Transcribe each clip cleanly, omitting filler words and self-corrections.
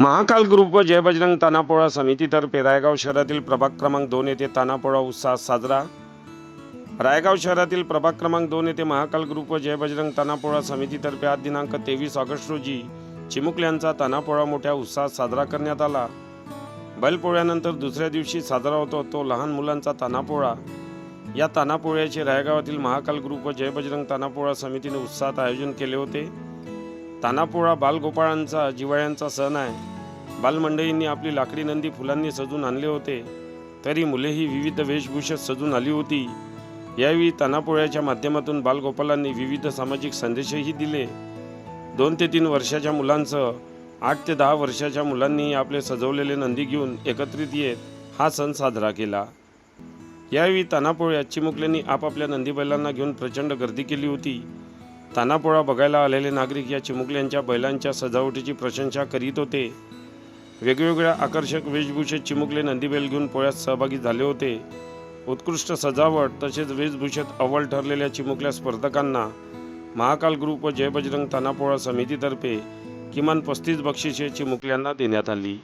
Mahakal group व जय बजरंग तानापोळा समितीतर्फे रायगाव शहरातील प्रभाग क्रमांक 2 येथे तानापोळा उत्साहात साजरा। रायगाव शहरातील प्रभाग क्रमांक 2 येथे महाकाल ग्रुप व जय बजरंग तानापोळा समितीतर्फे आज दिनांक 23 ऑगस्ट रोजी चिमुकल्यांचा तानापोळा मोठ्या उत्साहात साजरा करण्यात आला। बैलपोळ्यानंतर दुसऱ्या दिवशी साजरा होतो तो लहान मुलांचा तानापोळा। या तानापोळ्याचे रायगावातील महाकाल ग्रुप व जय बजरंग तानापोळा समितीने उत्साहात आयोजन केले होते। तानापोळा बालगोपाळांचा जिव्हाळ्यांचा सण आहे। बालमंडळींनी आपली लाकडी नंदी फुलांनी सजून आणले होते, तरी मुलेही विविध वेशभूषेत सजून आली होती। यावेळी तानापोळ्याच्या माध्यमातून बालगोपालांनी विविध सामाजिक संदेशही दिले। 2 ते 3 वर्षाच्या मुलांसह 8 ते 10 वर्षाच्या मुलांनी आपले सजवलेले नंदी घेऊन एकत्रित येत हा सण साजरा केला। यावेळी तानापोळ्यात चिमुकल्यांनी आपापल्या नंदी बैलांना घेऊन प्रचंड गर्दी केली होती। तानापोळा बघायला आलेले नागरिक या चिमुकल्यांच्या बैलांच्या सजावटीची प्रशंसा करीत होते। वेगवेगळ्या आकर्षक वेशभूषेत चिमुकले नंदीबैल घेऊन पोळ्यात सहभागी झाले होते। उत्कृष्ट सजावट तसेच वेशभूषेत अव्वल ठरलेल्या चिमुकल्या स्पर्धकांना महाकाल ग्रुप व जय बजरंग तानापोळा समितीतर्फे किमान 35 बक्षिसे चिमुकल्यांना देण्यात आली।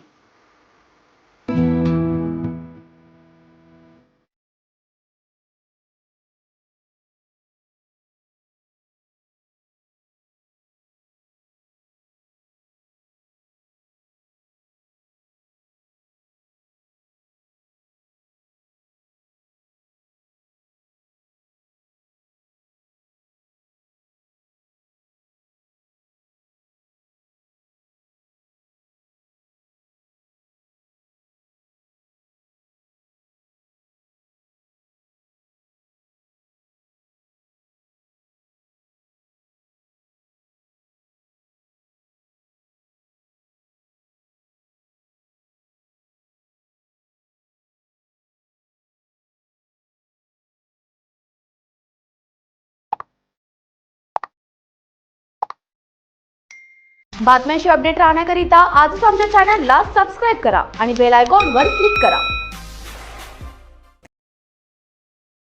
बातम्यांशी अपडेट राहण्याकरिता आजच आमच्या चॅनलला सबस्क्राईब करा आणि बेल आयकॉनवर क्लिक करा।